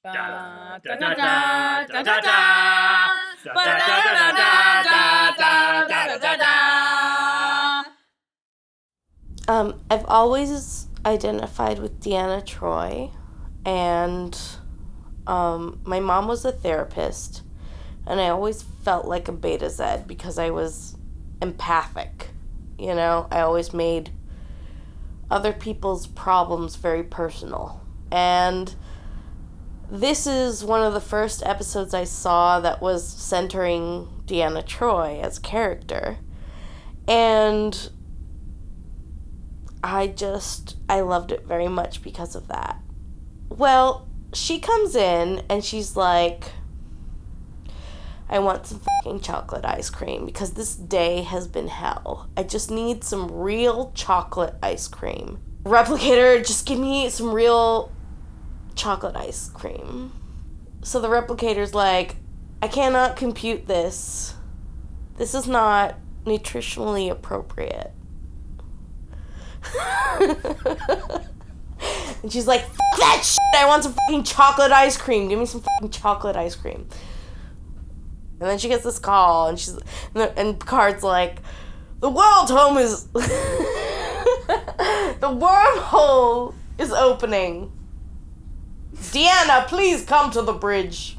Da da da da da da da da da da da da da da. I've always identified with Deanna Troi, and my mom was a therapist, and I always felt like a beta Z because I was empathic. You know, I always made other people's problems very personal. And this is one of the first episodes I saw that was centering Deanna Troi as a character. And I loved it very much because of that. Well, she comes in and she's like, I want some fucking chocolate ice cream because this day has been hell. I just need some real chocolate ice cream. Replicator, just give me some real chocolate ice cream. So the replicator's like, I cannot compute this. This is not nutritionally appropriate. And she's like, fuck that shit, I want some fucking chocolate ice cream. Give me some fucking chocolate ice cream. And then she gets this call, and Picard's like, the world home is... the wormhole is opening. Deanna, please come to the bridge.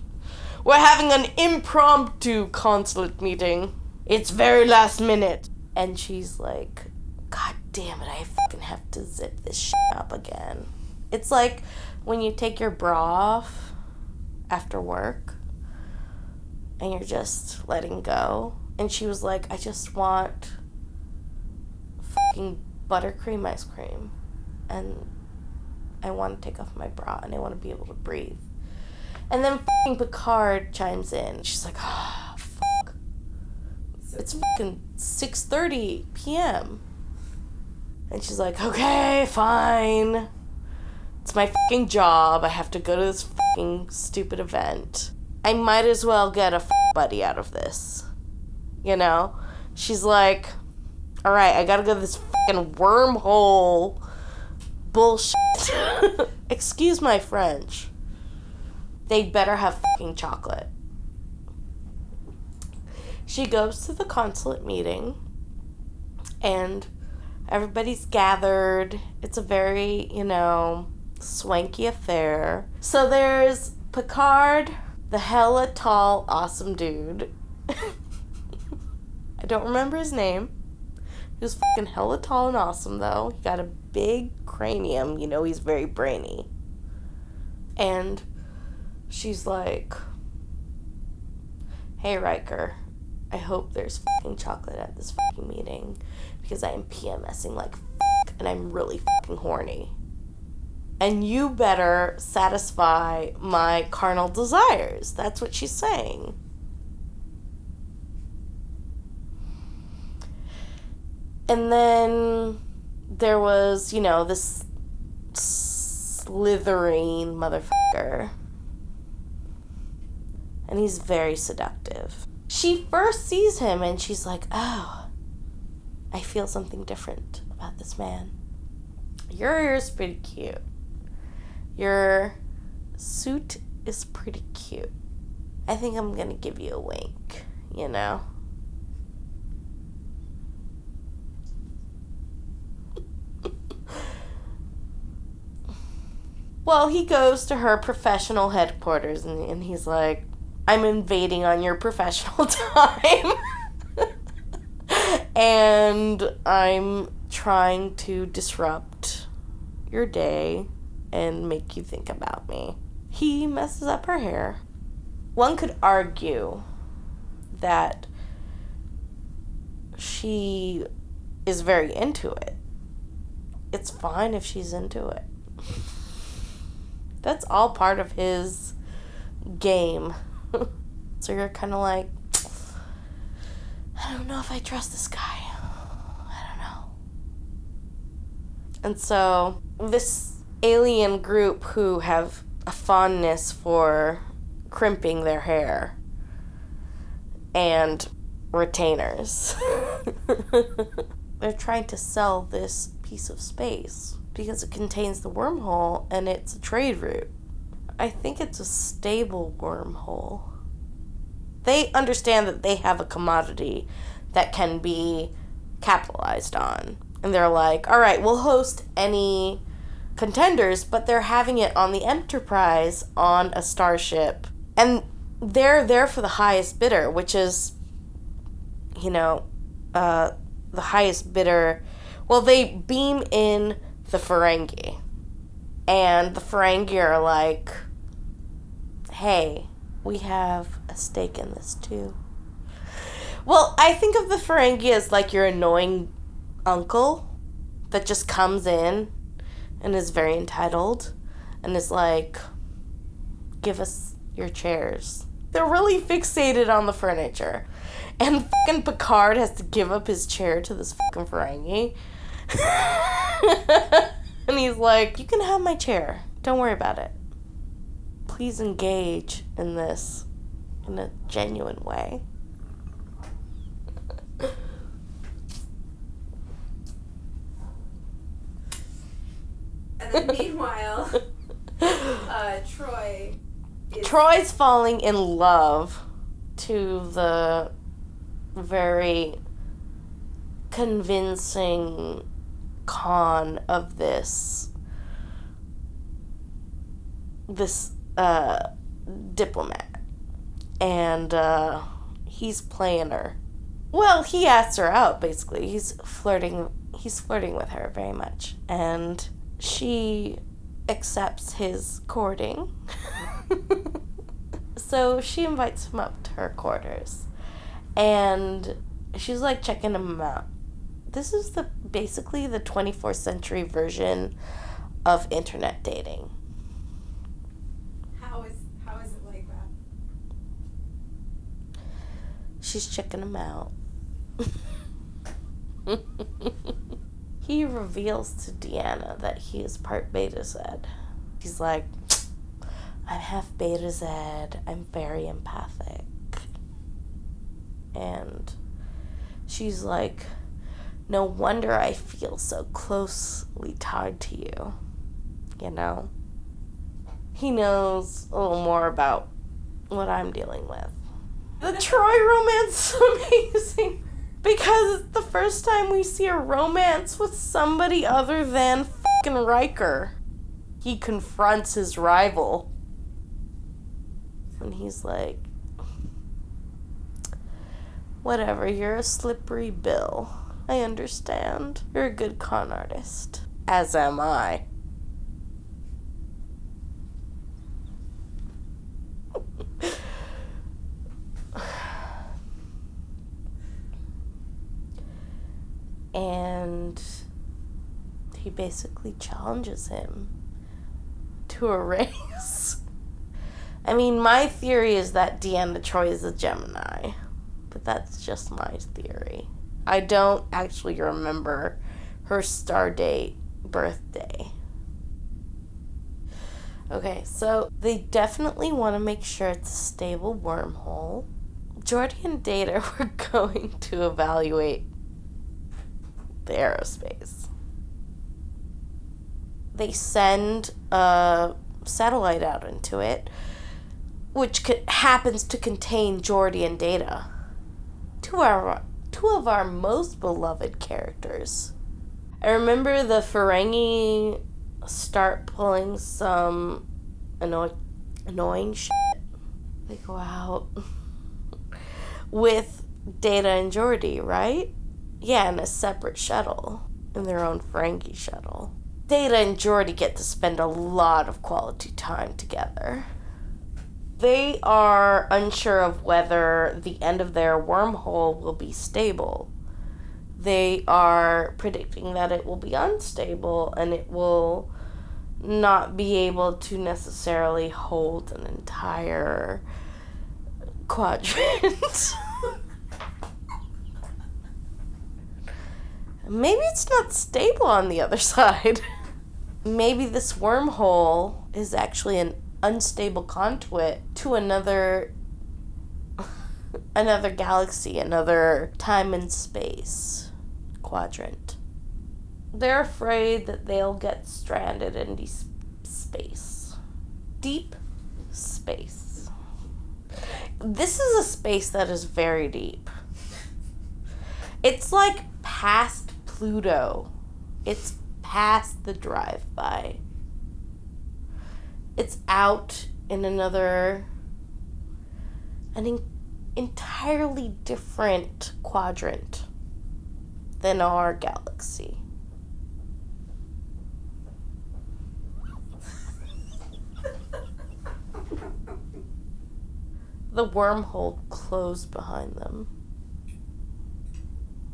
We're having an impromptu consulate meeting. It's very last minute. And she's like, God damn it, I fucking have to zip this shit up again. It's like when you take your bra off after work and you're just letting go. And she was like, I just want fucking buttercream ice cream. And I want to take off my bra and I want to be able to breathe. And then fucking Picard chimes in. She's like, oh, fuck. It's fucking 6:30 p.m. And she's like, okay, fine. It's my fucking job. I have to go to this fucking stupid event. I might as well get a buddy out of this. You know? She's like, alright, I gotta go to this fucking wormhole bullshit. Excuse my French. They'd better have fucking chocolate. She goes to the consulate meeting, and everybody's gathered. It's a very, swanky affair. So there's Picard, the hella tall, awesome dude. I don't remember his name. He was fucking hella tall and awesome, though. He got a big cranium. He's very brainy. And she's like, hey, Riker, I hope there's fucking chocolate at this fucking meeting because I am PMSing like fuck and I'm really fucking horny. And you better satisfy my carnal desires. That's what she's saying. And then there was, this slithering motherfucker. And he's very seductive. She first sees him and she's like, oh, I feel something different about this man. Your hair is pretty cute. Your suit is pretty cute. I think I'm gonna give you a wink, Well, he goes to her professional headquarters and he's like, I'm invading on your professional time. And I'm trying to disrupt your day and make you think about me. He messes up her hair. One could argue that she is very into it. It's fine if she's into it. That's all part of his game. So you're kind of like, I don't know if I trust this guy. I don't know. And so this alien group who have a fondness for crimping their hair and retainers, they're trying to sell this piece of space because it contains the wormhole and it's a trade route. I think it's a stable wormhole. They understand that they have a commodity that can be capitalized on. And they're like, all right, we'll host any contenders, but they're having it on the Enterprise on a starship. And they're there for the highest bidder, which is, the highest bidder. Well, they beam in the Ferengi. And the Ferengi are like, hey, we have a stake in this too. Well, I think of the Ferengi as like your annoying uncle that just comes in and is very entitled and is like, give us your chairs. They're really fixated on the furniture. And fucking Picard has to give up his chair to this fucking Ferengi. And he's like, you can have my chair. Don't worry about it. Please engage in this in a genuine way. And then meanwhile, Troy's falling in love to the very convincing con of this diplomat. And he's playing her. Well, he asks her out, basically. He's flirting with her very much. And she accepts his courting. So she invites him up to her quarters. And she's like checking him out. This is basically the 24th century version of internet dating. How is it like that? She's checking him out. He reveals to Deanna that he is part Beta Z. He's like, I'm half Beta Z. I'm very empathic. And she's like, no wonder I feel so closely tied to you. He knows a little more about what I'm dealing with. The Troi romance is amazing. Because it's the first time we see a romance with somebody other than fucking Riker. He confronts his rival. And he's like, whatever, you're a slippery bill. I understand. You're a good con artist. As am I. And he basically challenges him to a race. I mean, my theory is that Deanna Troi is a Gemini. But that's just my theory. I don't actually remember her stardate birthday. Okay, so they definitely want to make sure it's a stable wormhole. Geordi and Data were going to evaluate the aerospace. They send a satellite out into it, which happens to contain Geordi and Data. Two of our most beloved characters. I remember the Ferengi start pulling some annoying shit. They go out with Data and Geordi, right? Yeah, in a separate shuttle. In their own Ferengi shuttle. Data and Geordi get to spend a lot of quality time together. They are unsure of whether the end of their wormhole will be stable. They are predicting that it will be unstable and it will not be able to necessarily hold an entire quadrant. Maybe it's not stable on the other side. Maybe this wormhole is actually an unstable conduit to another galaxy, another time and space quadrant. They're afraid that they'll get stranded in space. Deep space. This is a space that is very deep. It's like past Pluto. It's past the drive-by. It's out in an entirely different quadrant than our galaxy. The wormhole closed behind them.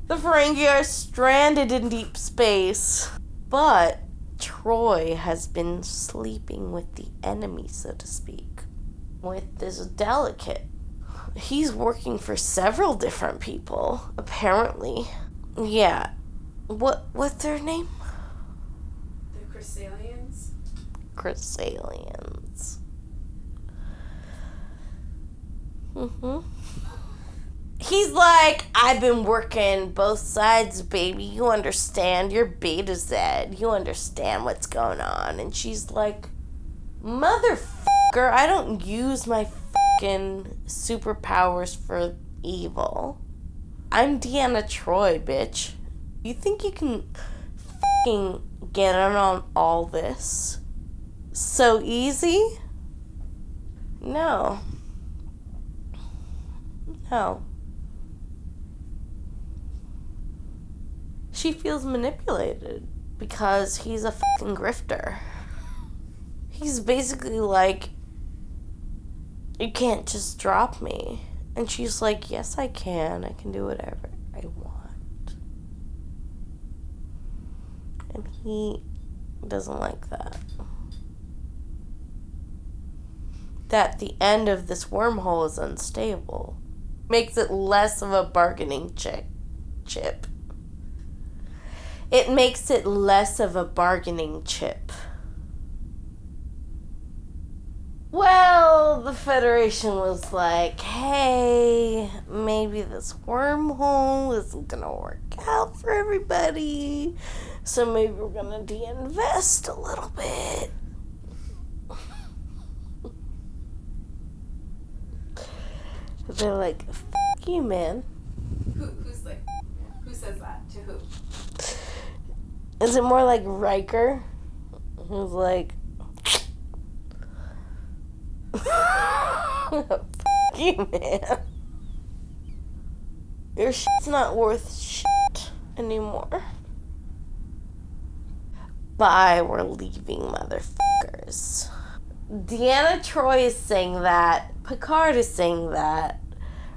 The Ferengi are stranded in deep space, but Troi has been sleeping with the enemy, so to speak, with this delicate. He's working for several different people, apparently. Yeah. What's their name? The Chrysalians? Chrysalians. He's like, I've been working both sides, baby. You understand. You're Beta Z. You understand what's going on. And she's like, motherfucker, I don't use my fucking superpowers for evil. I'm Deanna Troi, bitch. You think you can fucking get in on all this so easy? No. No. She feels manipulated because he's a fucking grifter. He's basically like, you can't just drop me. And she's like, yes, I can. I can do whatever I want. And he doesn't like that. That the end of this wormhole is unstable. Makes it less of a bargaining chip. It makes it less of a bargaining chip. Well, the Federation was like, hey, maybe this wormhole isn't gonna work out for everybody, so maybe we're gonna de-invest a little bit. They're like, fuck you, man. Who's like, who says that to who? Is it more like Riker? Who's like, fuck you, man. Your shit's not worth shit anymore. Bye, we're leaving, motherfuckers. Deanna Troi is saying that. Picard is saying that.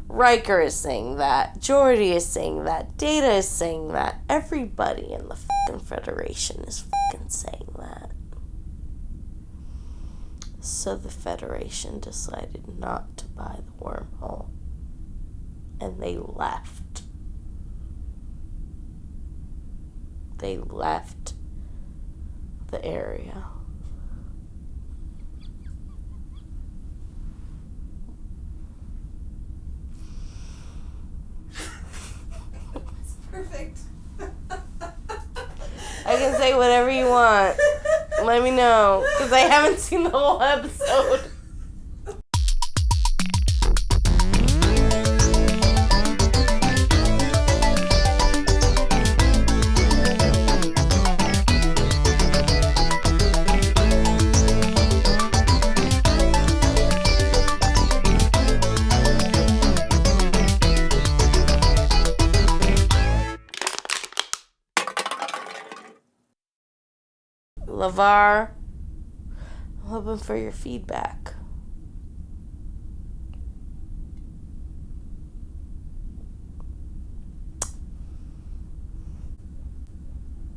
Riker is saying that. Geordi is saying that. Data is saying that. Everybody in the fucking Federation is fucking saying that. So the Federation decided not to buy the wormhole. And they left. They left the area. Perfect. I can say whatever you want. Let me know, because I haven't seen the whole episode. LaVar, I'm hoping for your feedback.